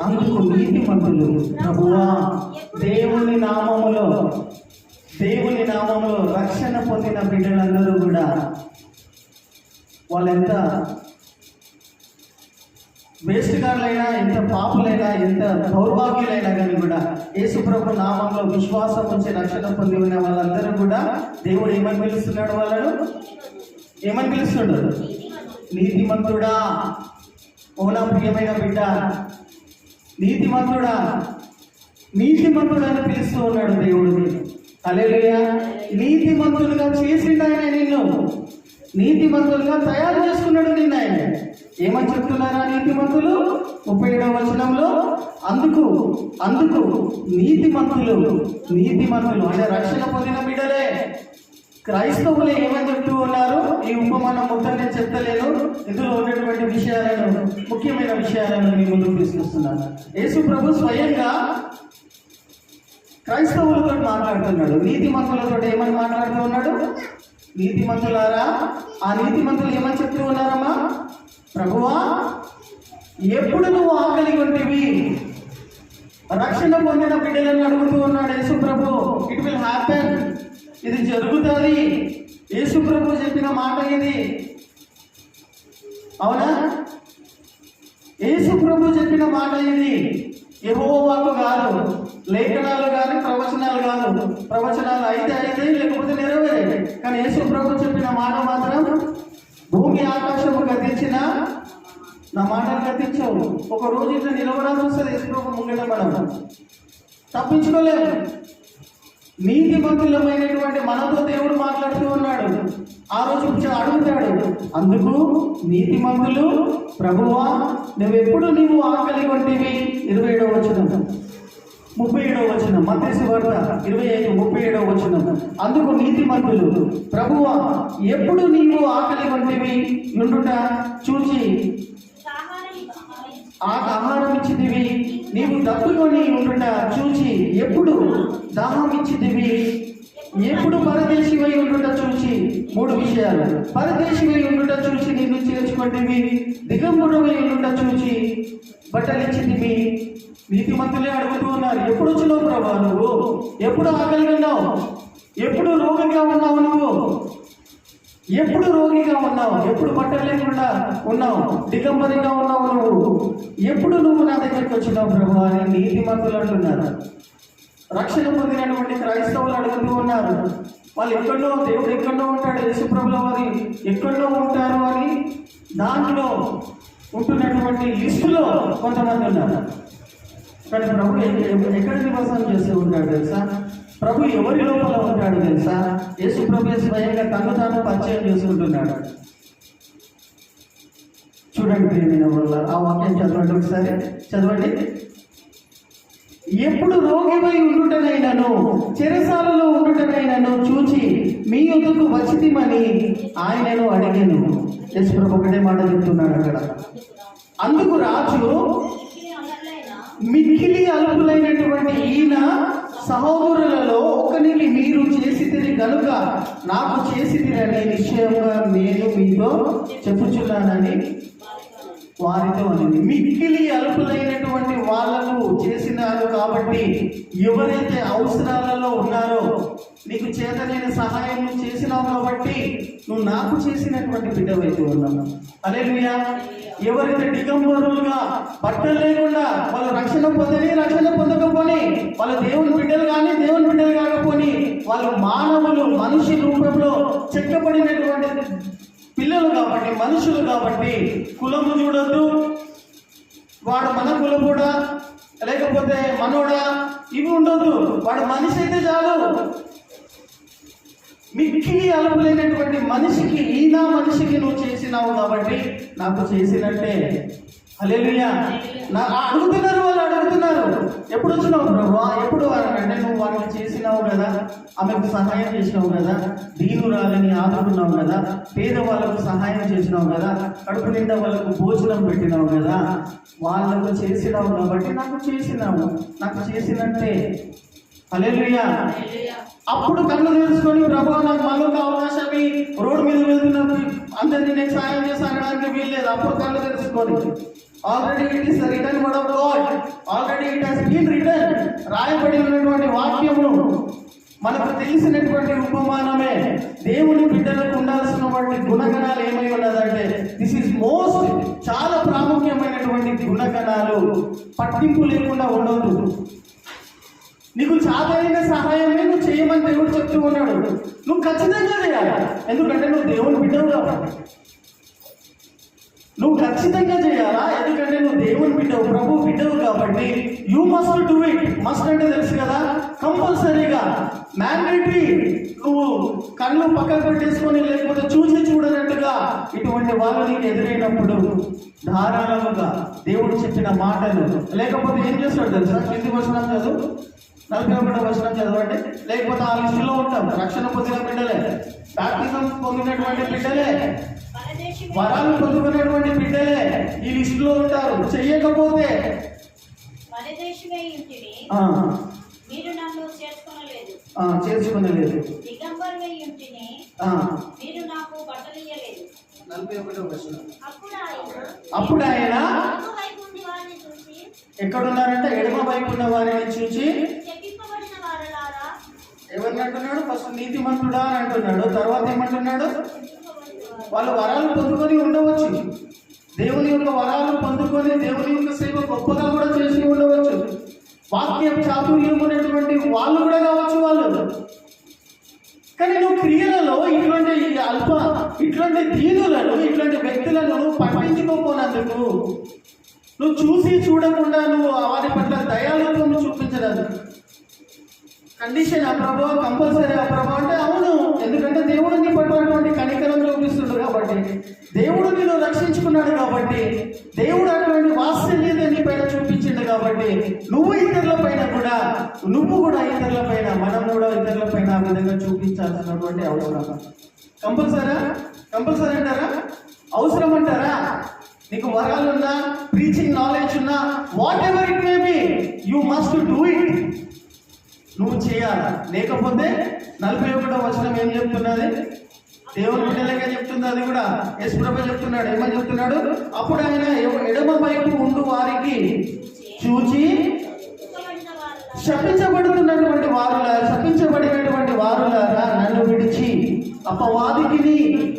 అందుకు నీతిమంతులు ప్రభువా దేవుని నామములో రక్షణ పొందిన బిడ్డలందరూ కూడా వాళ్ళెంత వేస్ట్గాలైనా, ఎంత పాపులైనా, ఎంత దౌర్భాగ్యులైనా కానీ కూడా యేసుప్రభు నామంలో విశ్వాసం ఉంచి రక్షణ పొంది ఉన్న వాళ్ళందరూ కూడా దేవుడు ఏమని పిలుస్తున్నాడు? వాళ్ళను ఏమని పిలుస్తున్నాడు? నీతిమంతుడా. ఓనా ప్రియమైన బిడ్డ, నీతిమంతుడా అని పిలుస్తూ ఉన్నాడు దేవుడిని. హల్లెలూయా. నీతిమంతులుగా చేసిండు ఆయన నిన్ను, నీతిమంతులుగా తయారు చేసుకున్నాడు నిన్ను ఆయన. ఏమని చెప్తున్నారా నీతిమంతులు? 37వ వచనంలో అందుకు నీతిమంతులు అంటే రక్షణ పొందిన బిడ్డలే క్రైస్తవులే ఏమని చెప్తూ ఉన్నారు? ఈ ఉపమానం మొత్తం నేను చెప్తలేను, ఇందులో ఉన్నటువంటి విషయాలను, ముఖ్యమైన విషయాలను మీ ముందుకు తీసుకొస్తున్నాను. యేసు ప్రభు స్వయంగా క్రైస్తవులతో మాట్లాడుతున్నాడు. నీతిమంతులతో ఏమని మాట్లాడుతూ ఉన్నాడు? నీతిమంతులారా. ఆ నీతిమంతులు ఏమని చెప్తూ ఉన్నారమ్మా? ప్రభువా, ఎప్పుడు నువ్వు ఆకలి వంటివి? రక్షణ పొందిన బిడ్డలను అడుగుతూ ఉన్నాడు యేసు ప్రభు. ఇట్ విల్ హ్యాపెన్, ఇది జరుగుతుంది. యేసు ప్రభు చెప్పిన మాట ఇది, అవునా? యేసు ప్రభు చెప్పిన మాట ఇది. యెహోవాకు కాదు, లేఖనాలు కానీ ప్రవచనాలు కాదు. ప్రవచనాలు అయితే లేకపోతే నెరవేరే. కానీ యేసు ప్రభు చెప్పిన మాట మాత్రం భూమి ఆకాశము గతించిన నా మాటలు గతించవు. ఒక రోజు ఇట్లా నిలబడాల్సి వస్తుంది యేసు ప్రభు ముంగట, మనం తప్పించుకోలేము. నీతిమంతులమైనటువంటి మనతో దేవుడు మాట్లాడుతూ ఉన్నాడు. ఆ రోజు అడుగుతాడు, అందుకు నీతిమంతులు ప్రభువా నువ్వెప్పుడు నీవు ఆకలి వంటివి? 27వ వచనం, 37వ వచనం, మత్తయి సువార్త 25:37వ వచనం. అందుకు నీతిమంతులు ప్రభువా ఎప్పుడు నీవు ఆకలి వంటివి నుండుట చూచి ఆహారం ఇచ్చిదివి, నీవు దప్పుకొని ఉండుట చూచి ఎప్పుడు దాహం ఇచ్చిదివి, ఎప్పుడు పరదేశివై ఉండుట చూచి. 3 విషయాలు. పరదేశివై ఉండుట చూచి నిన్ను చేర్చుకుంటేవి, దిగంబరుడై ఉండుట చూచి బట్టలు ఇచ్చిదివి. నీతిమంతులే అడుగుతూ ఉన్నారు, ఎప్పుడు వచ్చినావు ప్రభా నువ్వు? ఎప్పుడు ఆకలిగా ఉన్నావు? ఎప్పుడు రోగిగా ఉన్నావు నువ్వు? ఎప్పుడు రోగిగా ఉన్నావు? ఎప్పుడు బట్టలు లేకుండా ఉన్నావు? దిగంబరిగా ఉన్నావు నువ్వు? ఎప్పుడు నువ్వు నా దగ్గరికి వచ్చినావు ప్రభు అని నీతిమంతులు అంటున్నారు. రక్షణ పొందినటువంటి క్రైస్తవులు అడుగుతూ ఉన్నారు. వాళ్ళు ఎక్కడో, దేవుడు ఎక్కడో ఉంటాడు, యేసుప్రభుల వారి ఎక్కడో ఉంటారు అని దాంట్లో ఉంటున్నటువంటి లిస్టులో కొంతమంది ఉన్నారు. కానీ ప్రభు ఎక్కడ నివాసం చేస్తూ ఉంటాడు తెలుసా? ప్రభు ఎవరి లోపల ఉంటాడు తెలుసా? యేసు ప్రభు స్వయంగా తను తాను పరిచయం చేసుకుంటున్నాడు. చూడండి ప్రియమైన వాళ్ళ, ఆ వాక్యం చదవండి ఒకసారి, చదవండి. ఎప్పుడు రోగిపై ఉండుటనైనను చెరసాలలో ఉండుటనైనను చూచి మీ యొద్దకు వచ్చితిమని ఆయనను అడిగాను. యేసు ప్రభు ఒకటే మాట చెప్తున్నాడు అక్కడ. అందుకు రాజు మిక్కిలి అల్పులైనటువంటి ఈయన సహోదరులలో ఒకరికి మీరు చేసితిరి కనుక నాకు చేసితిరని నిశ్చయంగా నేను మీతో చెప్పుచున్నానని వారితో అనింది. మిక్కిలి అల్పులైనటువంటి వాళ్లకు చేసినారు కాబట్టి ఎవరైతే అవసరాలలో ఉన్నారో నీకు చేతనైన సహాయం చేసినావు కాబట్టి నువ్వు నాకు చేసినటువంటి బిడ్డవైతే ఉన్నావు. హల్లెలూయా. ఎవరైతే దిగంబరులుగా బట్టలు లేకుండా వాళ్ళు రక్షణ పొందకపోని, వాళ్ళు దేవుని బిడ్డలు కానీ దేవుని బిడ్డలు కాకపోని, వాళ్ళు మానవులు, మనిషి రూపంలో చెక్కబడినటువంటి పిల్లలు కాబట్టి, మనుషులు కాబట్టి కులము చూడొద్దు, వాడు మన కులపోడా లేకపోతే మనోడా ఇవి ఉండొద్దు. వాడు మనిషి అయితే చాలు. మిక్కిలి అల్పులైనటువంటి మనిషికి, ఈయన మనిషికి నువ్వు చేసినావు కాబట్టి నాకు చేసినట్టే. హల్లెలూయా. అడుగుతున్నారు, వాళ్ళు అడుగుతున్నారు, ఎప్పుడు వచ్చినావు ప్రభు? ఎప్పుడు అంటే నువ్వు వారికి చేసినావు కదా, ఆమెకు సహాయం చేసినావు కదా, దీనురాలని ఆదుకున్నావు కదా, పేదవాళ్ళకు సహాయం చేసినావు కదా, కడుపు నిండా వాళ్ళకు భోజనం పెట్టినావు కదా, వాళ్ళకు చేసినావు కాబట్టి నాకు చేసినట్టే. హల్లెలూయా. అప్పుడు కళ్ళు తెలుసుకొని ప్రభు నాకు మళ్ళొక అవకాశం, రోడ్డు మీద వెళ్తున్నప్పుడు అందరినీ నేను సాయం చేసి అనడానికి వీల్లేదు. అప్పుడు కళ్ళు తెలుసుకొని already it is the written word of God, already it has been written. రాయబడి ఉన్నటువంటి వాక్యము మనకు తెలిసినటువంటి ఉపమానమే. దేవుని బిడ్డలకు ఉండాల్సినటువంటి గుణగణాలు ఏమై ఉన్నదంటే దిస్ ఈస్ మోస్ట్, చాలా ప్రాముఖ్యమైనటువంటి గుణగణాలు. పట్టింపు లేకుండా ఉండదు. నీకు చాదైన సహాయమే నువ్వు చేయమని దేవుడు చెప్తూ ఉన్నాడు. నువ్వు ఖచ్చితంగా చేయాలి, ఎందుకంటే నువ్వు దేవుని బిడ్డవు కాబట్టి. నువ్వు ఖచ్చితంగా చేయాలా, ఎందుకంటే నువ్వు దేవుని బిడ్డవు, ప్రభు బిడ్డవు కాబట్టి. You must do it. Must అంటే తెలుసు కదా, కంపల్సరీగా, మ్యాండేటరీ. నువ్వు కళ్ళు పక్కన పెట్టేసుకొని లేకపోతే చూసి చూడనట్టుగా ఇటువంటి వాళ్ళు నీకు ఎదురైనప్పుడు ధారాళముగా దేవుడు చెప్పిన మాటలు, లేకపోతే ఏం చేస్తాడు తెలుసా, కింది వచనం చదువు, 41వ వచనం చదవండి. లేకపోతే ఆ లిస్టులో ఉంటాం. రక్షణ పొందిన బిడ్డలే, బాప్టిజం పొందినటువంటి బిడ్డలే, వరాలు పొందుకునేటువంటి బిడ్డలే ఈ లిస్టులో ఉంటారు. చెయ్యకపోతే మీరు నన్ను చేర్చుకొనలేదు, మీరు నాకు బట్టలియ్యలేదు. 41వ వచనం. అప్పుడు ఆయన ఎక్కడున్నారంటే ఎడమ వైపు ఉన్న వారిని చూసి చెప్పింపబడిన వారలారా, ఎవరిని అంటున్నాడు? ఫస్ట్ నీతిమంతుడా అని అంటున్నాడు. తర్వాత ఏమంటున్నాడు? వాళ్ళు వరాలు పొందుకొని ఉండవచ్చు, దేవుని యొక్క వరాలు పొందుకొని దేవుని యొక్క సేవ గొప్పగా కూడా చేసి ఉండవచ్చు, వాక్యం చాతుర్యం అనేటువంటి వాళ్ళు కూడా కావచ్చు వాళ్ళు. కానీ నువ్వు క్రియలలో ఇట్లాంటి దీనులను, ఇట్లాంటి వ్యక్తులను పట్టించుకోపోనందుకు, నువ్వు చూసి చూడకుండా నువ్వు వారి పట్ల దయాళుత్వం చూపించరాదు. కండిషన్ అప్రభావ, కంపల్సరీ అప్రభావ అంటే అవును, ఎందుకంటే దేవుడు నీ పట్ల కనికరం చూపిస్తున్నాడు కాబట్టి, దేవుడు నిన్ను రక్షించుకున్నాడు కాబట్టి, దేవుడు అటువంటి వాత్సల్యత నీ పైన చూపించిండు కాబట్టి, నువ్వు కూడా ఇతరుల పైన, మనం కూడా ఇతరుల పైన ఆ విధంగా చూపించాల్సినటువంటి అవసరం. కంపల్సరీ అంటారా? అవసరం అంటారా? నీకు వరాలు ఉన్నా, ప్రీచింగ్ నాలెడ్జ్ ఉన్నా, what ever it may be, you must do it. నువ్వు చేయాలి. లేకపోతే 41వ వచనం ఏం చెప్తున్నది? దేవుని బిడ్డలకే చెప్తుంది. అది కూడా యేసు ప్రభువు చెప్తున్నాడు. ఏమని చెప్తున్నాడు? అప్పుడు ఆయన ఎడమ వైపు ఉండు వారికి చూచి శపించబడినటువంటి వారులారా, నన్ను విడిచి అపవాదికి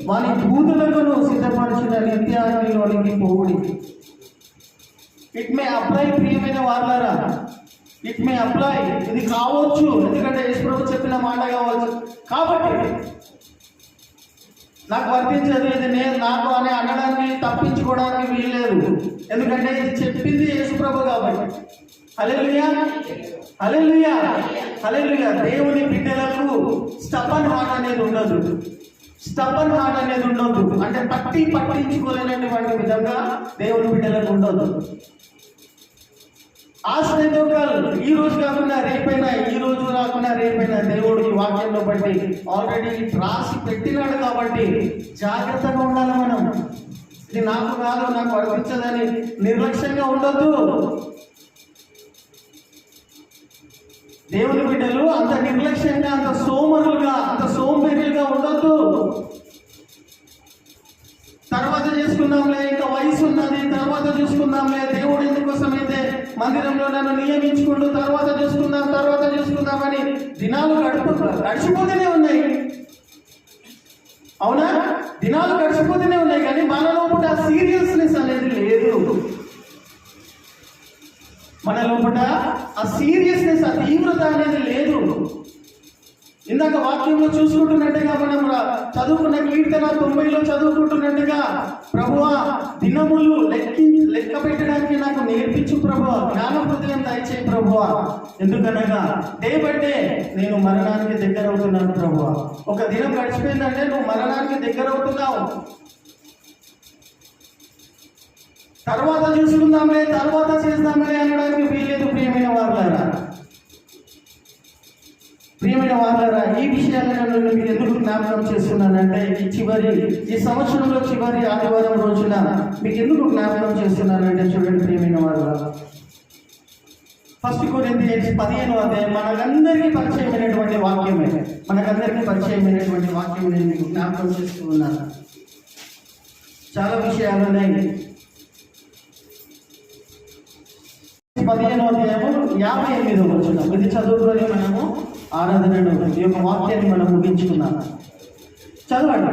వారి దూతలకు సిద్ధపరిచిన నిత్యాగ్నిలోనికి పోవుడి. ఇట్ మే అప్లై, ప్రియమైన వారులారా, ఇట్ మే అప్లై. ఇది కావచ్చు, ఎందుకంటే యేసు ప్రభువు చెప్పిన మాట కావచ్చు. కాబట్టి నాకు వర్తించదు, ఇది నాకు అని అనడానికి, తప్పించుకోవడానికి వీల్లేదు. ఎందుకంటే ఇది చెప్పింది యేసు ప్రభువు కాబట్టి. హల్లెలూయా, హల్లెలూయా, హల్లెలూయా. దేవుని బిడ్డలకు స్టబన్ హార్ట్ అనేది ఉండదు. అంటే పట్టించుకోలేనటువంటి విధంగా దేవుని బిడ్డలకు ఉండదు. ఆశ్రయదోకాలు ఈ రోజు కాకుండా రేపైనా, దేవుడు ఈ వాక్యంలో బట్టి ఆల్రెడీ రాసి పెట్టినాడు కాబట్టి జాగ్రత్తగా ఉండాలి మనం. ఇది నాకు కాదు, నాకు వర్తించదని నిర్లక్ష్యంగా ఉండొద్దు. దేవుని బిడ్డలు అంత నిర్లక్ష్యంగా, అంత సోంబేరులుగా ఉండొద్దు. తర్వాత చేసుకుందాంలే, ఇంకా వయసు ఉన్నది, తర్వాత చూసుకుందాంలే, దేవుడు ఎందుకోసం అయితే మందిరంలో నన్ను నియమించుకుంటూ తర్వాత చూసుకుందామని దినాలు గడిచిపోతూనే ఉన్నాయి. అవునా? దినాలు గడిచిపోతూనే ఉన్నాయి, కానీ మన లోపల ఆ సీరియస్నెస్ అనేది లేదు. మన లోపల ఆ సీరియస్నెస్, ఆ తీవ్రత అనేది లేదు. ఇందాక వాక్యంలో చూసుకుంటున్నట్టుగా, మనం చదువుకున్న కీర్తన 90లో చదువుకుంటున్నట్టుగా, ప్రభువా దినములు లెక్క పెట్టడానికి నాకు నేర్పించు ప్రభువా, జ్ఞాన హృదయం దయచేయి ప్రభువా. ఎందుకనగా డే బై డే నేను మరణానికి దగ్గర అవుతున్నాను ప్రభువా. ఒక దినం గడిచిపోయిందంటే నువ్వు మరణానికి దగ్గర అవుతున్నావు. తర్వాత చూసుకుందాంలే, తర్వాత చేద్దాంలే అనడానికి వీల్లేదు. ప్రియమైన వారులారా, ఈ విషయాలను మీకు ఎందుకు జ్ఞాపకం చేస్తున్నానంటే, ఈ సంవత్సరంలో చివరి ఆదివారం రోజున మీకు ఎందుకు జ్ఞాపకం చేస్తున్నానంటే, చూడండి ప్రియమైన వారులారా, 1 కొరింథీయులు 15వ అధ్యాయం మనకందరికీ పరిచయమైనటువంటి వాక్యమే. నేను మీకు జ్ఞాపకం చేస్తూ ఉన్నాను. చాలా విషయాలు ఉన్నాయి. 15వ అధ్యాయము 58వ వచనం. ఇది చదువుకొని మనము ఆరాధనను ఈ యొక్క వాక్యాన్ని మనం ముగించుకున్నాం. చదవండి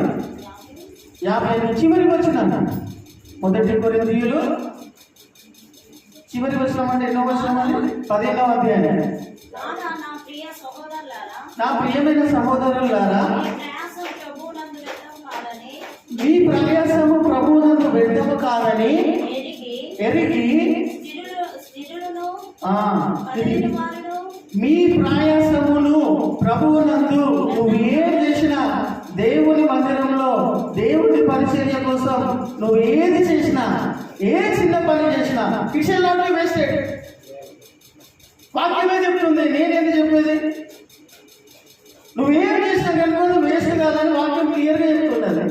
50 చివరి వచనం. 1 కొరింథీయులు చివరి వచనం అంటే ఎన్నో వచనం అండి? 15వ అధ్యాయం. కాగా నా ప్రియ సహోదరులారా, నా ప్రియమైన సహోదరులారా, మీ ప్రయాసము ప్రభువునందు మీ ప్రయాసము ప్రభువునందు వ్యర్థం కాదని వ్యర్థము కాదని ఎరిగి స్థిరులను ఆ, పదిహేను వారును మీ ప్రయాసమును ప్రభువునందు నువ్వు ఏం చేసినా, దేవుని మందిరంలో దేవుని పరిచర్య కోసం నువ్వు ఏది చేసినా, ఏ చిన్న పని చేసినా, కిషన్ లాంటి వేస్టెడ్. వాక్యమే చెప్తుంది, నేనేది చెప్పేది. నువ్వు ఏం చేసినా కనుక నువ్వు వేస్ట్ కాదని వాక్యం క్లియర్గా చెప్తున్నది.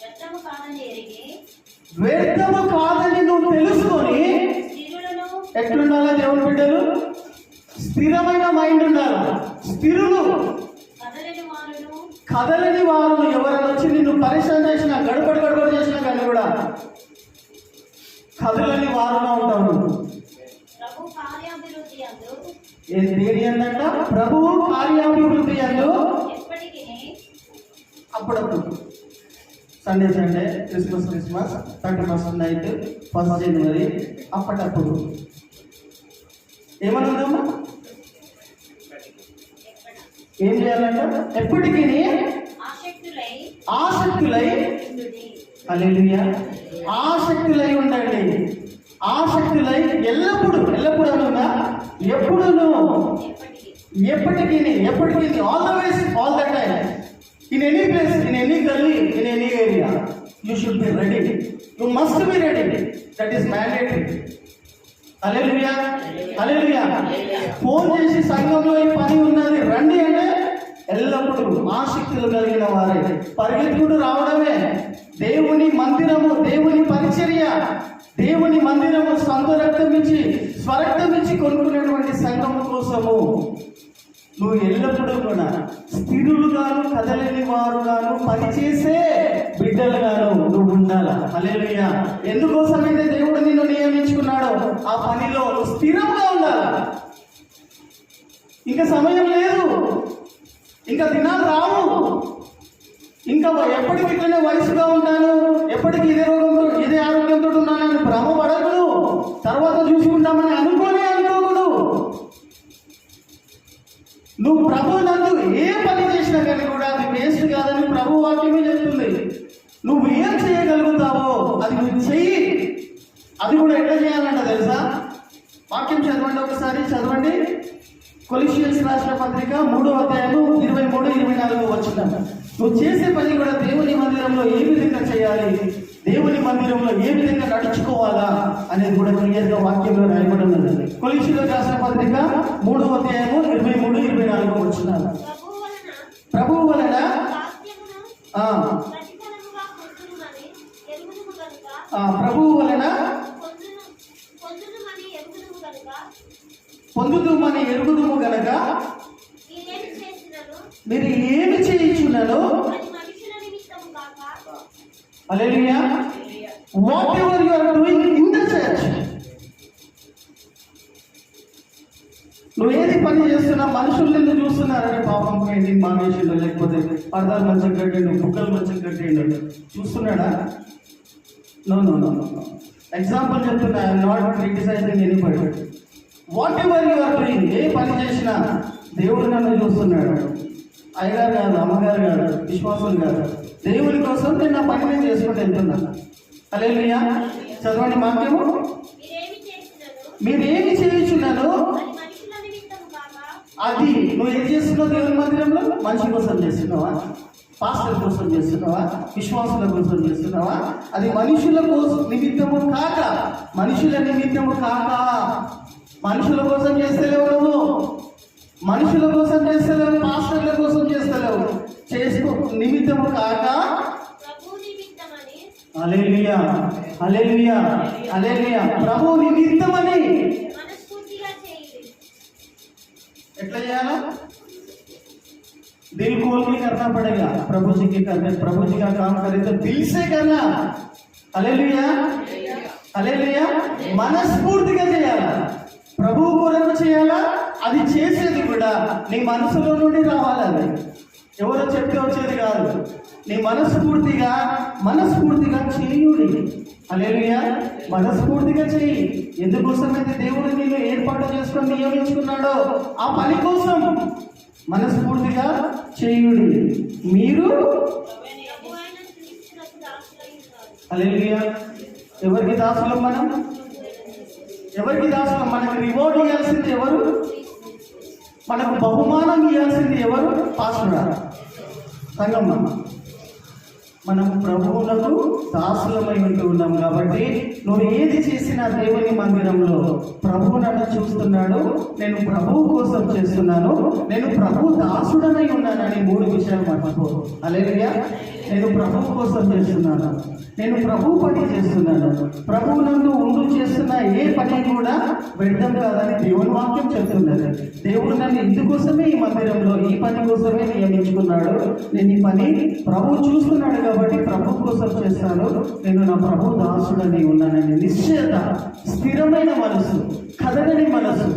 వ్యర్థము కాదని ఎరిగి వ్యర్థము కాదని నువ్వు తెలుసుకొని స్థిరులను ఎట్లుండాలా దేవుని బిడ్డలు? స్థిరమైన మైండ్ ఉండాలా. స్థిరులు కదలని వారును కదలని వారు ఎవరైనా వచ్చి నిన్ను పరిశ్రమ చేసినా, గడపడి చేసినా కానీ కూడా కదలని వారుగా ఉంటారు. ప్రభు కార్యాభివృద్ధి అందు దేని అందంట? ప్రభువు కార్యాభివృద్ధి అందు ఎప్పటికీ అప్పుడప్పుడు Sunday Christmas 31st night 1st జనవరి అప్పటప్పుడు ఏమనుందమ్మా? ఏం చేయాలంట? ఎప్పటికీ ఆసక్తులై హల్లెలూయా, ఆసక్తులై ఉండండి. ఆసక్తులై ఎల్లప్పుడు అనున్నా ఎప్పుడును ఎప్పటికీ always all the time in any place, in any gali, in any area you should be ready. You must be ready. That is mandatory. Hallelujah, hallelujah. Phone చేసి సంఘంలో ఈ పని ఉన్నది రండి అంటే ఎల్లప్పుడూ ఆసక్తులు కలిగిన వారే పరిగెత్తుడు రావడమే. దేవుని మందిరము, దేవుని పరిచర్య, దేవుని మందిరము సొంత రక్తం ఇచ్చి స్వరక్తం ఇచ్చి కొనుక్కునేటువంటి సంఘము కోసము నువ్వు ఎల్లప్పుడూ కూడా స్థిరులుగాను కదలేని వారుగాను పనిచేసే బిడ్డలుగాను నువ్వు ఉండాలా. హల్లెలూయా. ఎందుకోసమైతే దేవుడు నిన్ను నియమించుకున్నాడో ఆ పనిలో స్థిరంగా ఉండాలా. ఇంకా సమయం లేదు, ఇంకా దినాలు రావు, ఇంకా ఎప్పటికి ఇట్లనే వయసుగా ఉంటాను, ఎప్పటికీ ఇదే రోగంతో ఇదే ఆరోగ్యంతో ఉన్నానని భ్రమపడకూడదు. తర్వాత చూసుకుంటామని అనుకోకూడదు. నువ్వు ప్రభు నందు ఏ పని చేసినా కానీ కూడా అది వేస్ట్ కాదని ప్రభు వాక్యమే చెప్తుంది. నువ్వు ఏం చేయగలుగుతావో అది నువ్వు చెయ్యి. అది కూడా ఎట్లా చేయాలంట తెలుసా? వాక్యం చదవండి, ఒకసారి చదవండి. కొలస్సీయులకు రాసిన పత్రిక 3వ అధ్యాయము 23-24 వచనం. నువ్వు చేసే పని కూడా దేవుని మందిరంలో ఏ విధంగా చేయాలి, దేవుని మందిరంలో ఏ విధంగా నడుచుకోవాలా అనేది కూడా క్లియర్గా వాక్యంలో రాయబడి ఉన్నది. కొలస్సీయులకు రాసిన పత్రిక 3వ అధ్యాయము 23-24 వచనం. ప్రభువు వలన ప్రభువు వలన పొందుదుమని ఎరుగుదుము గనక మీరు ఏమి చేయించున్నారో hallelujah, whatever you are doing in the church, నువ్వు ఏది పని చేస్తున్నా మనుషులు నిన్ను చూస్తున్నారని పాపం పెయింటింగ్ మానేసిండు, లేకపోతే పరదాలు మంచిగా కట్టిండు, బుక్కలు మంచిగా కట్టిండు, చూస్తున్నాడా? No no no no. Example చెప్తున్నా, I'm not criticising anybody. Whatever you are doing, ఏ పని చేసినా దేవుడు నన్ను చూస్తున్నాడు. అయ్యగారు కాదు, అమ్మగారు కాదు, విశ్వాసం కాదు, దేవుని కోసం నేను నా పని నేను చేసుకుంటూ వెళ్తున్నాను. హల్లెలూయా. చదవండి వాక్యము. మీరేమి చేయించున్నారో అది నువ్వు ఏం చేస్తున్నావు దేవుని మందిరంలో? మనిషి కోసం చేస్తున్నావా? పాస్టర్ కోసం చేస్తున్నావా? విశ్వాసుల కోసం చేస్తున్నావా? అది మనుషుల కోసం నిమిత్తము కాక, మనుషుల నిమిత్తము కాక. మనుషుల కోసం చేస్తలేవు నువ్వు, మనుషుల కోసం చేస్తలేవు, పాస్టర్ల కోసం చేస్తలేవు, చేసుకో నిమిత్తము కాక. హల్లెలూయా, హల్లెలూయా, హల్లెలూయా. ప్రభు నిమిత్తమని ఎట్లా చేయాలా? दिल खोल के करना पड़ेगा. प्रभु जी के करने, प्रभु जी का काम करे तो दिल से करना. Hallelujah, hallelujah. మనస్ఫూర్తిగా చేయాలా, ప్రభువు కొరకు చేయాలా. అది చేసేది కూడా నీ మనసులో నుండి రావాలి. అది ఎవరో చెప్తే వచ్చేది కాదు. నీ మనస్ఫూర్తిగా చేయుడి. హల్లెలూయా. మనస్ఫూర్తిగా చేయి. ఎందుకోసమైతే దేవుడు నిన్ను ఏర్పాటు చేసుకొని నియమించుకున్నాడో ఆ పని కోసం మనస్ఫూర్తిగా చేయుడి. మీరు ప్రభు అయిన క్రీస్తునకు దాసులై ఉన్నారు. హల్లెలూయా. ఎవరికి దాసులం మనం? ఎవరికి దాసులం? మనకు రివార్డ్ ఇవ్వాల్సింది ఎవరు? మనకు బహుమానం ఇవ్వాల్సింది ఎవరు? పాస్టరా, సంగమ్మ. మనం ప్రభువులకు దాసులమై ఉంటూ ఉన్నాం కాబట్టి నువ్వు ఏది చేసినా దేవుని మందిరంలో ప్రభువు నన్ను చూస్తున్నాడు, నేను ప్రభువు కోసం చేస్తున్నాను, నేను ప్రభు దాసుడనై ఉన్నానని 3 విషయాలు మర్చిపో. హల్లెలూయా. నేను ప్రభువు కోసం చేస్తున్నాను, నేను ప్రభు పని చేస్తున్నాను. ప్రభువు నందు ఉండు చేస్తున్న ఏ పని కూడా వ్యర్థం కాదని దేవుని వాక్యం చెప్తున్నది. దేవుడు నన్ను ఇందుకోసమే ఈ మందిరంలో ఈ పని కోసమే నియమించుకున్నాడు. నేను ఈ పని ప్రభు చూస్తున్నాడు కాబట్టి ప్రభు కోసం చేస్తాను. నేను నా ప్రభు దాసుడని ఉన్నానని నిశ్చయత, స్థిరమైన మనసు, కదలని మనసు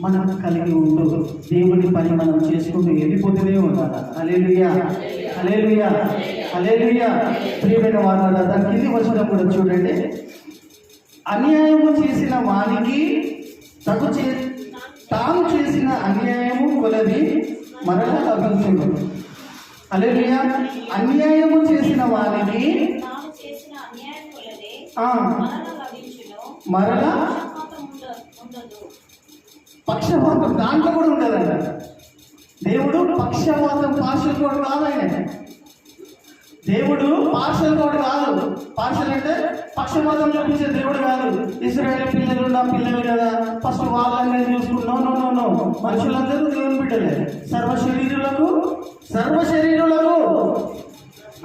మనం కలిగి ఉంటూ దేవుని పని మనం చేసుకుంటూ వెళ్ళిపోతూనే ఉండాలి. హల్లెలూయా, హల్లెలూయా, హల్లెలూయా. ప్రియమైన వారు దాని కింది వచనం కూడా చూడండి. అన్యాయము చేసిన వానికి తాను చేసిన అన్యాయము కొలది మరలా లభించును. హల్లెలూయా. అన్యాయము చేసిన వానికి తాను చేసిన అన్యాయం కొలది మరల లభించును. మరలా ఉండదు. పక్షపాతం దాంట్లో కూడా ఉండదంట. దేవుడు పక్షపాతం పార్షల్ కోడ్ కాదు. ఆయన దేవుడు పార్షల్ కోడ్ కాదు. పార్షల్ అంటే పక్షపాతం చూపించే దేవుడు కాదు. ఇశ్రాయేలు పిల్లలు నా పిల్లలు కదా, ఫస్ట్ వాళ్ళని చూసుకున్నావు. నో, మనుషులందరూ దేవుని బిడ్డలే. సర్వ శరీరులకు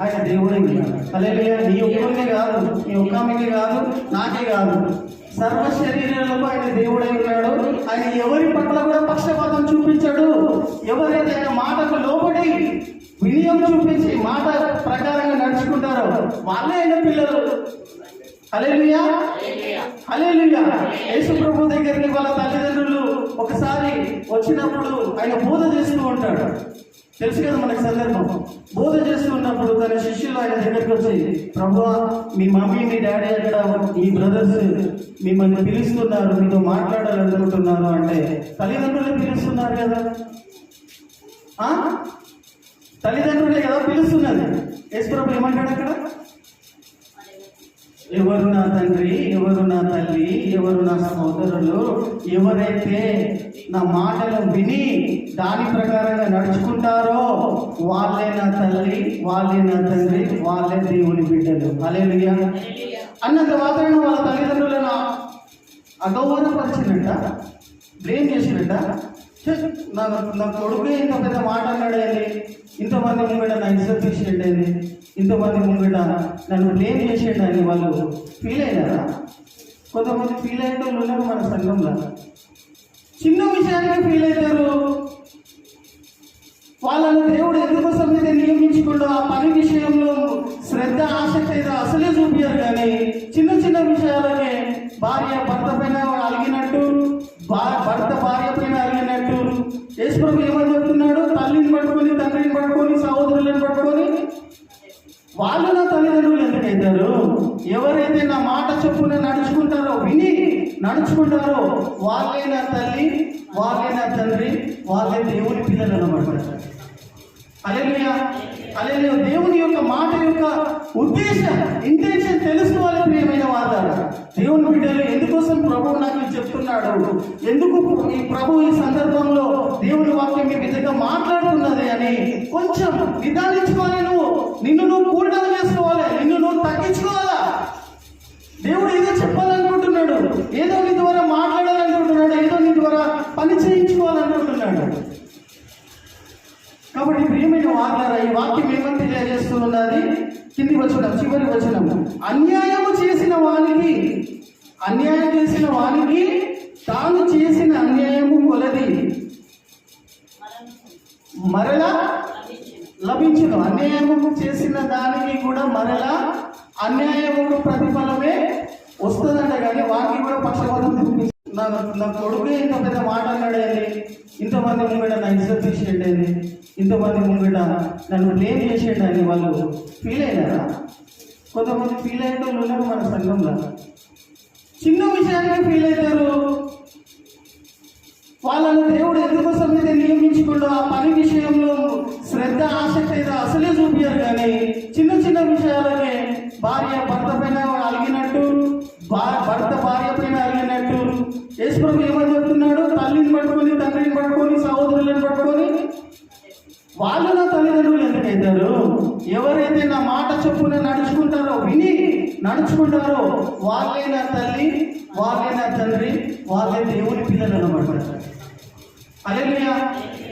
ఆయన దేవుడే. హల్లెలూయా. నీ ఒక్కరికే కాదు, నీ ఒక్కమికే కాదు, నాకే కాదు, సర్వ శరీరాలకు ఆయన దేవుడై ఉన్నాడు. ఆయన ఎవరి పట్ల కూడా పక్షపాతం చూపించాడు. ఎవరైతే ఆయన మాటకు లోబడి వినియం చూపించి మాట ప్రకారంగా నడుచుకుంటారో వాళ్ళే ఆయన పిల్లలు. హల్లెలూయా, హల్లెలూయా. యేసు ప్రభు దగ్గరికి వాళ్ళ తల్లిదండ్రులు ఒకసారి వచ్చినప్పుడు ఆయన బోధ చేస్తూ ఉంటాడు. తెలుసు కదా మనకి సందర్భం. బోధ చేస్తూ ఉన్నప్పుడు తన శిష్యులు ఆయన దగ్గరికి వచ్చి, ప్రభువా, మీ మమ్మీ మీ డాడీ అక్కడ, ఈ బ్రదర్స్ మిమ్మల్ని పిలుస్తున్నారు, మీతో మాట్లాడాలనుకుంటున్నారు అంటే తల్లిదండ్రులే పిలుస్తున్నారు కదా. తల్లిదండ్రులే కదా పిలుస్తున్నది. యేసు ప్రభు ఏమంటాడు అక్కడ? ఎవరు నా తండ్రి, ఎవరు నా తల్లి, ఎవరు నా సహోదరులు, ఎవరైతే నా మాటలు విని దాని ప్రకారంగా నడుచుకుంటారో వాళ్ళే నా తల్లి, వాళ్ళే నా తండ్రి, వాళ్ళే దేవుని బిడ్డలు. హల్లెలూయా. అన్నంత మాత్రాన వాళ్ళ తల్లిదండ్రులను అగౌరవపరిచినట్ట, బ్లేమ్ చేసినట్ట. నా కొడుకు ఇంత పెద్ద మాట అన్నాడేంటి, ఇంతమంది ముంగట నా ఇజ్జత్ తీసేయండి, ఇంతమంది ముంగట నన్ను బ్లేమ్ చేసేయండి అని వాళ్ళు ఫీల్ అయినారా? కొంతమంది ఫీల్ అయ్యే వాళ్ళు ఉన్నారు మన సంఘంలో. చిన్న విషయానికి ఫీల్ అవుతారు. వాళ్ళను దేవుడు ఎందుకోసం మీద నియమించుకుంటూ ఆ పని విషయంలో శ్రద్ధ, ఆసక్తి అయితే అసలే చూపించారు. కానీ చిన్న చిన్న విషయాలకే భార్య భర్త పైన అలిగినట్టు, భర్త భార్య పైన అలిగినట్టు యేసు ప్రభు ఏమని చెప్తున్నాడు? తల్లిని పట్టుకొని, తండ్రిని పట్టుకొని, సహోదరులను పట్టుకొని వాళ్ళు నా తల్లిదండ్రులు ఎందుకైతారు? ఎవరైతే నా మాట చొప్పున నడుచుకుంటారో, విని నడుచుకుంటారో వాళ్ళే నా తల్లి, వాళ్ళే నా తండ్రి, వాళ్ళే దేవుని పిల్లలు అన్నమాట. హల్లెలూయా, హల్లెలూయా. దేవుని యొక్క మాట యొక్క ఉద్దేశం, ఇంటెన్షన్ తెలుసుకోవాలి. ప్రియమైన వారు, దేవుని బిడ్డలు ఎందుకోసం ప్రభువు నాకు చెప్తున్నాడు, ఎందుకు ఈ ప్రభు ఈ సందర్భంలో దేవుని వాక్యం మీ విధంగా మాట్లాడుతున్నది అని కొంచెం నిదానించుకోవాలి. నిన్ను నువ్వు కూడడం చేసుకోవాలి, నిన్ను నువ్వు తగ్గించుకోవాలా. దేవుడు ఏదో చెప్పాలనుకుంటున్నాడు, ఏదో నీ ద్వారా మాట్లాడాలనుకుంటున్నాడు, ఏదో నీ ద్వారా పని చేయించుకోవాలనుకుంటున్నాడు. కాబట్టి ప్రియమైన వాగ్దారా, ఈ వాక్యం ఏమని తెలియజేస్తూ ఉన్నది? కింది వచనం, చివరి వచనం. అన్యాయం చేసిన వానికి తాను చేసిన అన్యాయము కొలది మరలా లభించును. అన్యాయము చేసిన దానికి కూడా మరలా అన్యాయము ప్రతిఫలమే వస్తుందంట కానీ వారికి కూడా పక్షపాతం చూపించి నా కొడుకే ఇంత పెద్ద మాట అన్నాడేది, ఇంతమంది ముంగట నా ఇజ్జత్ తీసేయండి, ఇంతమంది ముంగట నన్ను బ్లేమ్ చేసేయండి అని వాళ్ళు ఫీల్ అయినారా? కొంతమంది ఫీల్ అయిన వాళ్ళు ఉన్నారు మన సంఘంలో. చిన్న విషయానికి ఫీల్ అవుతారు. వాళ్ళను దేవుడు ఎందుకోసం అయితే నియమించుకుంటూ ఆ పని విషయంలో శ్రద్ధ ఆసక్తి అయితే అసలే చూపించారు. కానీ చిన్న చిన్న విషయాలనే భార్య భర్త పైన అలిగినట్టు, భర్త భార్య పైన అలిగినట్టు యేసుప్రభు ఏమని చెప్తున్నాడు? తల్లిని పట్టుకొని, తండ్రిని పట్టుకొని, సహోదరులను పట్టుకొని వాళ్ళు నా తల్లిదండ్రులు ఎందుకైతారు? ఎవరైతే నా మాట చొప్పున నడుచుకుంటారో, విని నడుచుకుంటారో వాళ్ళే నా తల్లి, వాళ్ళే నా తండ్రి, వాళ్ళే దేవుని పిల్లలు అన్నమాట. హల్లెలూయా,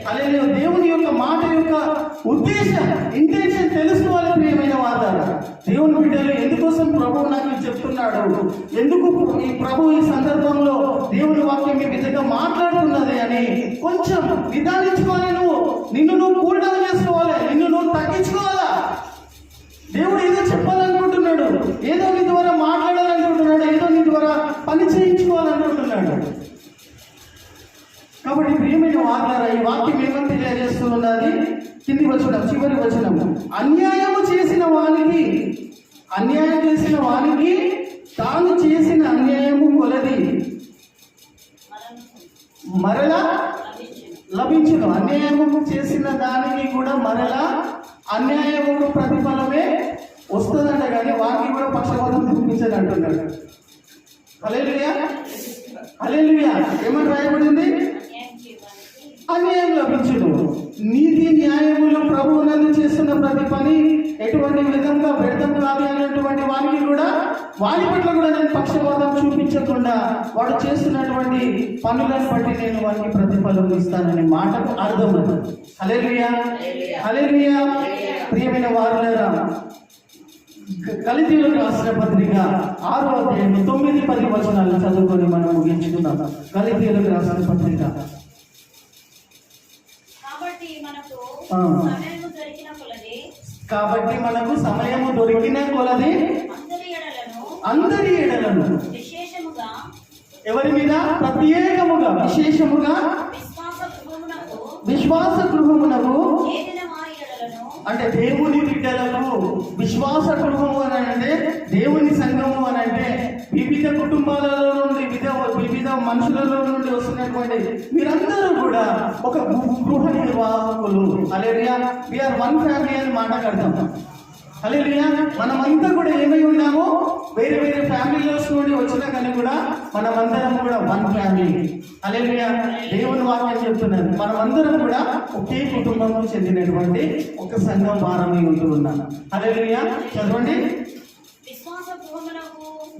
హల్లెలూయా. దేవుని యొక్క మాట యొక్క ఉద్దేశం, ఇంటెన్షన్ తెలుసుకోవాలి ప్రియమైన వారు. దేవుని బిడ్డలు ఎందుకోసం ప్రభువు నాకు చెప్తున్నాడు, ఎందుకు ఈ ప్రభు ఈ సందర్భంలో దేవుని వాక్యం మీ విధంగా మాట్లాడుతున్నది అని కొంచెం నిదానించుకోవాలి. నిన్ను నువ్వు కూల్ డౌన్ చేసుకోవాలి, నిన్ను నువ్వు తగ్గించుకోవాలా. దేవుడు ఏదో చెప్పాలనుకుంటున్నాడు, ఏదో నీ ద్వారా మాట్లాడాలనుకుంటున్నాడు, ఏదో నీ ద్వారా పని చేయించుకోవాలనుకుంటున్నాడు. కాబట్టి ప్రియమైన వాగ్దారా, ఈ వాక్యం ఏమని తెలియజేస్తూ ఉన్నది? కింది వచనం, చివరి వచనం, అన్యాయం చేసిన వానికి తాను చేసిన అన్యాయము కొలది మరలా లభించును. అన్యాయము చేసిన దానికి కూడా మరలా అన్యాయము ప్రతిఫలమే వస్తుందంట కానీ వారికి కూడా పక్షపాతం చూపించదు అంటున్నాడు. హల్లెలూయా, హల్లెలూయా. ఏమని రాయబడింది? అన్యాయం లభించును. నీతి న్యాయములు ప్రభువు నందు చేస్తున్న ప్రతి పని ఎటువంటి విధంగా వ్యర్థం కాదు అనేటువంటి వారికి కూడా, వారి పట్ల కూడా నేను పక్షపాతం చూపించకుండా వాడు చేస్తున్నటువంటి పనులను బట్టి నేను వారికి ప్రతిఫలం ఇస్తాననే మాటకు అర్థం అది. హల్లెలూయా, హల్లెలూయా. ప్రియమైన వారులారా, గలతీయులకు రాసిన పత్రిక 6వ అధ్యాయం 9-10 వచనాలు చదువుకొని మనం ముగించుకుందాం. గలతీయులకు రాసిన పత్రిక. కాబట్టి మనకు సమయము దొరికిన కొలది అందరి ఎడలను ఎవరి మీద? ప్రత్యేకముగా, విశేషముగా విశ్వాస గృహమునకు, అంటే దేవుని బిడ్డలకు విశ్వాస గృహము అని అంటే, దేవుని సంఘము అని అంటే వివిధ కుటుంబాలలో నుండి, వివిధ మనుషులలో నుండి వస్తున్నటువంటి మీరందరూ కూడా ఒక గృహ నిర్వాహకులు. హల్లెలూయా. వి ఆర్ వన్ ఫ్యామిలీ అని మాట్లాడతాం. హల్లెలూయా. మనమంతా కూడా ఏమై ఉన్నామో, వేరే వేరే ఫ్యామిలీస్ నుండి వచ్చినా కానీ కూడా మనమందరం కూడా వన్ ఫ్యామిలీ. హల్లెలూయా. దేవుని వాక్యం చెప్తున్నారు, మనమందరం కూడా ఒకే కుటుంబంకు చెందినటువంటి ఒక సంఘం వారమై ఉంటూ ఉన్నాం. హల్లెలూయా. చదవండి.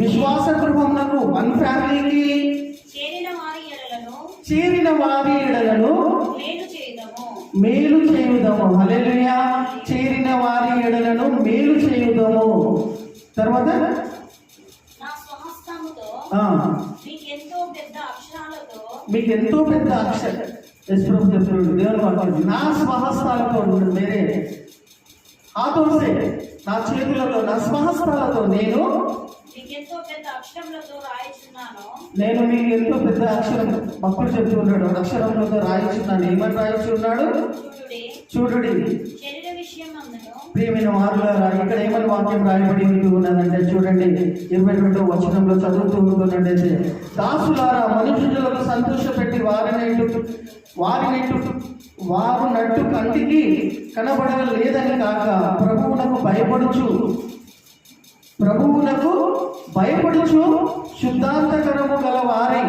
విశ్వాస గృహమునకు, వన్ ఫ్యామిలీకి చేరిన వారి ఎడలను మేలు చేయుదము. హల్లెలూయా. చేరిన వారి ఎడలను మేలు చేయుదము. తర్వాత మీకెంతో పెద్ద అక్షరం చెప్తున్నాడు దేవుని వాక్యం. నా స్వహస్తాలతో, మేరే హాతోసే, నా చేతులతో, నా స్వహస్తాలతో నేను మీకు ఎంతో పెద్ద అక్షరం, భక్తుడు చెప్తున్నాడు, అక్షరములతో రాయించున్నాను. ఏమని రాయించున్నాడు? చూడుడి. ప్రియమైన వారులారా, ఇక్కడ ఏమని వాక్యం రాయబడి ఉన్నదంటే చూడండి, 22వ వచనంలో చదువుతూ ఉంటున్నట్టయితే, దాసులారా, మనుషులకు సంతోషపెట్టి వారు నట్టు కంటికి కనబడలేదని కాక ప్రభువునకు భయపడుచు శుద్ధాంతకరము గల వారి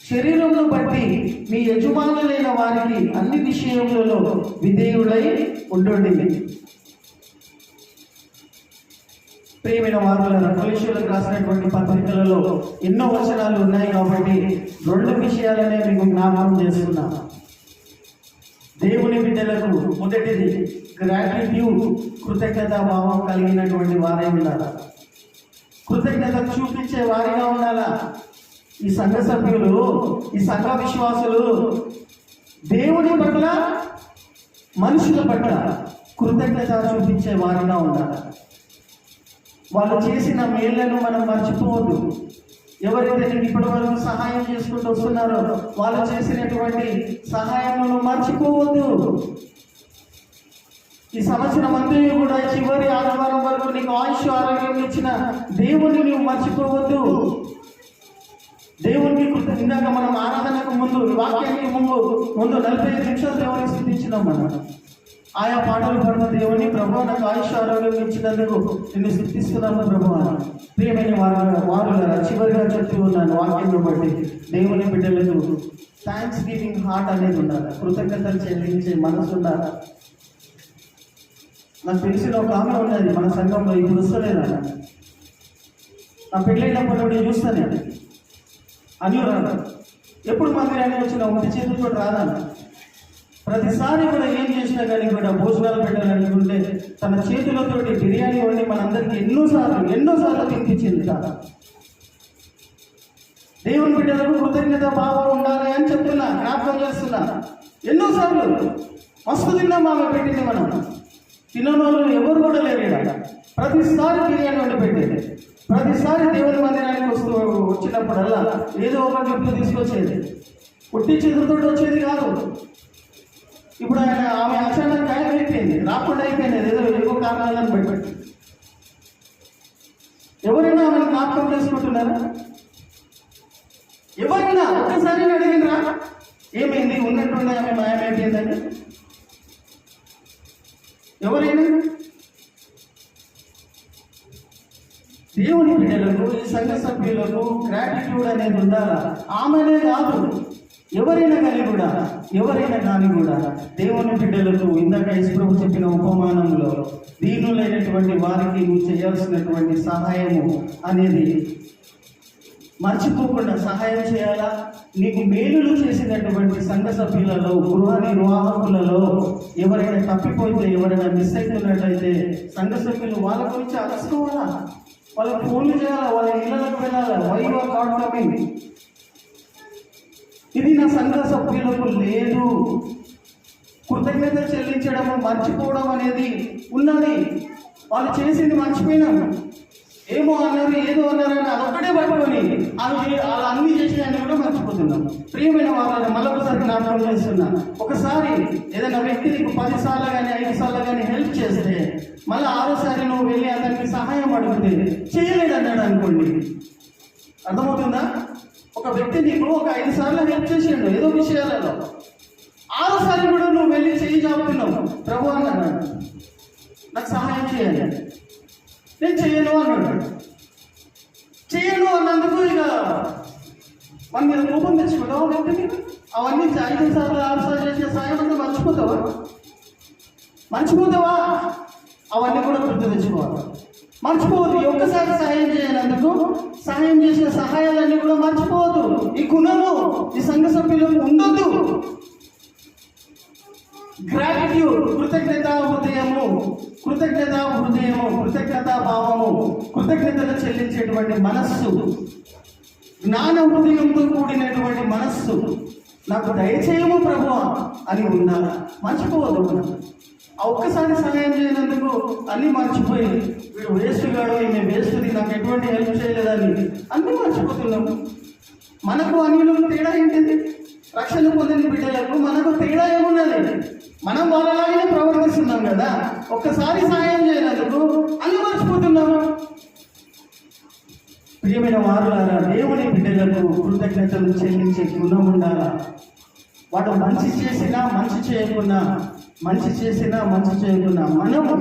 శరీరమును బట్టి మీ యజమానులైన వారికి అన్ని విషయములలో విధేయులై ఉండండి. ప్రియమైన వారులారా, కొలస్సీయులకు రాసినటువంటి పత్రికలలో ఎన్నో వచనాలు ఉన్నాయి కాబట్టి 2 విషయాలనే మీకు జ్ఞాపకం చేస్తున్నా. దేవుని బిడ్డలకు మొదటిది గ్రాటిట్యూడ్, కృతజ్ఞతా భావం కలిగినటువంటి వారే ఉండాలా, కృతజ్ఞత చూపించే వారిగా ఉండాలా. ఈ సంఘ సభ్యులు, ఈ సంఘ విశ్వాసులు దేవుని పట్ల, మనుషుల పట్ల కృతజ్ఞత చూపించే వారిగా ఉండాలి. వాళ్ళు చేసిన మేళ్లను మనం మర్చిపోవద్దు. ఎవరైతే నీకు ఇప్పటి వరకు సహాయం చేసుకుంటూ వస్తున్నారో వాళ్ళు చేసినటువంటి సహాయములను మర్చిపోవద్దు. ఈ సంవత్సరం అంతా కూడా చివరి ఆదివారం వరకు నీకు ఆయుష్ ఆరోగ్యం ఇచ్చిన దేవుని నువ్వు మర్చిపోవద్దు. దేవునికి ఇందాక మనం ఆరాధనకు ముందు, వాక్యానికి ముందు 45 నిమిషాలు దేవుని స్థుతించినాం. మనం ఆయా పాటలు పడిన దేవుని ప్రభువా నాకు ఆయుష్ ఆరోగ్యం ఇచ్చినందుకు నిన్ను స్థుతిస్తున్నాను ప్రభువా. ప్రియమైన వారులారా, చివరిగా చెప్తూ ఉన్నాను వాక్యంలో బట్టి, దేవుని బిడ్డలకు థ్యాంక్స్ గివింగ్ హార్ట్ అనేది ఉండాలి. కృతజ్ఞతలు చెల్లించే మనసు ఉండాలి. నాకు తెలిసిన ఒక ఆమె ఉన్నది మన సంఘంలో, ఇప్పుడు వస్తలేదా, నా పెళ్ళైనప్పటి నుండి చూస్తానే అనురాధ ఎప్పుడు మందిరానికి వచ్చిన ఒంటి చేతులతో రాదాను. ప్రతిసారి కూడా ఏం చేసినా కానీ కూడా భోజనాలు పెట్టాలనుకుంటే తన చేతులతోటి బిర్యానీ వండి మనందరికీ ఎన్నోసార్లు తినిపించింది. దేవుని బిడ్డలకు కృతజ్ఞత భావం ఉండాలి అని చెప్తున్నా, జ్ఞాపకం చేస్తున్నా. ఎన్నోసార్లు మస్తు తిన్నాం ఆమె పెట్టింది. మనం తినని వాళ్ళు ఎవరు కూడా లేరు. ప్రతిసారి బిర్యానీ వండి పెట్టేది. ప్రతిసారి దేవుని మందిరానికి వచ్చినప్పుడల్లా ఏదో ఒక గిఫ్ట్ తీసుకొచ్చేది. పుట్టి చేతులతో వచ్చేది కాదు. ఇప్పుడు ఆమె అచానక్ గాయం అయిపోయింది, రాకుండా అయిపోయింది, ఏదో కారణాలను బట్టి. ఎవరైనా ఆమెను జ్ఞాపకం చేసుకుంటున్నారా? ఎవరైనా ఒక్కసారి అడిగినరా ఏమైంది, ఉన్నట్టుండే ఆమె మాయమైపోయిందని? ఎవరైనా? దేవుని బిడ్డలకు, ఈ సంఘ సభ్యులకు గ్రాటిట్యూడ్ అనేది ఉండాలా. ఆమెనే కాదు, ఎవరైనా కానీ కూడా దేవుని బిడ్డలకు ఇందాక యేసుప్రభు చెప్పిన ఉపమానంలో దీనులైనటువంటి వారికి నువ్వు చేయాల్సినటువంటి సహాయము అనేది మర్చిపోకుండా సహాయం చేయాలా. నీకు మేలులు చేసినటువంటి సంఘ సభ్యులలో, గృహ నిర్వాహకులలో ఎవరైనా తప్పిపోతే, ఎవరైనా మిస్ అవుతున్నట్లయితే సంఘ సభ్యులు వాళ్ళ గురించి అలసుకోవాలా, వాళ్ళకి ఫోన్లు చేయాలా, వాళ్ళ ఇళ్ళకు వెళ్ళాలా. Why you are not coming? ఇది నా సంఘ సభ్యులకు లేదు. కృతజ్ఞత చెల్లించడం మర్చిపోవడం అనేది ఉన్నది. వాళ్ళు చేసింది మర్చిపోయినాం, ఏమో అన్నారు, ఏదో అన్నారని అదొక్కడే పట్టుకొని వాళ్ళు అన్ని చేసేదాన్ని కూడా మర్చిపోతున్నాం. ప్రియమైన వాళ్ళని మళ్ళొకసారి జ్ఞాపకం చేస్తున్నా. ఒకసారి ఏదైనా వ్యక్తి నీకు 10 సార్లు కానీ 5 సార్లు కానీ హెల్ప్ చేస్తే మళ్ళీ 6వసారి నువ్వు వెళ్ళి అతనికి సహాయం అడిగితే చేయలేదన్నాడు అనుకోండి, అర్థమవుతుందా? ఒక వ్యక్తి నీకు ఒక 5 సార్లు హెల్ప్ చేసిండు ఏదో విషయాలలో, 6వసారి కూడా నువ్వు వెళ్ళి చేయి చాపుతున్నావు. ప్రభు అన్నాడు నాకు సహాయం చేయాలి, నేను చెయ్యను అన్నాడు. చెయ్యను అన్నందుకు ఇక మన మీద కోపం తెచ్చుకుంటావు వ్యక్తికి. అవన్నీ 5 సార్లు 6 సార్లు చేసే సాయం అంతా మర్చిపోతావా? అవన్నీ కూడా గుర్తు తెచ్చుకోవాలి. మర్చిపోవద్దు. ఒక్కసారి సహాయం చేయనందుకు సహాయం చేసిన సహాయాలన్నీ కూడా మర్చిపోవద్దు. ఈ గుణము ఈ సంఘ సభ్యులకు ఉండొద్దు. గ్రాటిట్యూడ్, కృతజ్ఞతా హృదయము, కృతజ్ఞతా భావము, కృతజ్ఞతలు చెల్లించేటువంటి మనస్సు, జ్ఞాన హృదయంతో కూడినటువంటి మనస్సు. నాకు దయచేయము ప్రభువా అని ఉండాలి. మర్చిపోవద్దు. ఆ ఒక్కసారి సహాయం చేయనందుకు అన్నీ మర్చిపోయి వీడు వేస్ట్ గాడు, ఈమె వేస్ట్ది, నాకు ఎటువంటి హెల్ప్ చేయలేదని అన్నీ మర్చిపోతున్నాము. మనకు అన్యులకు తేడా ఏంటిది? రక్షణ పొందిన బిడ్డలకు మనకు తేడా ఏమున్నది? మనం వాళ్ళలాగానే ప్రవర్తిస్తున్నాం కదా. ఒక్కసారి సహాయం చేయనందుకు అన్ని మర్చిపోతున్నాము. ప్రియమైన వారులారా, దేవుని బిడ్డలకు కృతజ్ఞతలు చెల్లించే గుణం ఉండాలా. వాడు మంచి చేసినా మంచి చేయకున్నా మనము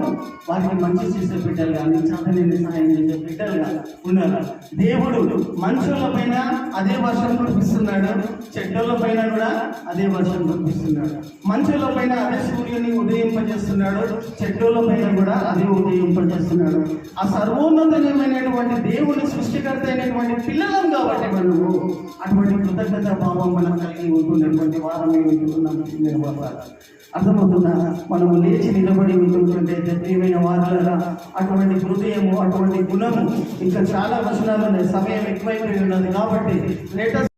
వారికి మంచి చేసే బిడ్డలుగా, చేతనేని సహాయం చేసే బిడ్డలుగా ఉండాలి. దేవుడు మనుషుల పైన అదే వర్షం కురిపిస్తున్నాడు, చెడ్డల పైన కూడా అదే వర్షం కురిపిస్తున్నాడు. మనుషుల పైన అదే సూర్యుని ఉదయింపజేస్తున్నాడు, చెడ్డల పైన కూడా అదే ఉదయింపజేస్తున్నాడు. ఆ సర్వోన్నతమైనటువంటి దేవుని సృష్టికర్త అయినటువంటి పిల్లలం కాబట్టి మనము అటువంటి కృతజ్ఞత భావం మనం కలిగి ఉంటున్నటువంటి వారమే ఉంటున్నాము. అర్థమవుతుందా? మనము లేచి నిలబడి ఉంటుంటే ప్రియమైన వారులారా, అటువంటి హృదయము, అటువంటి గుణము, ఇంకా చాలా వచనాలు ఉన్నాయి. సమయం ఎక్కువైపోయి ఉన్నది కాబట్టి లేటెస్ట్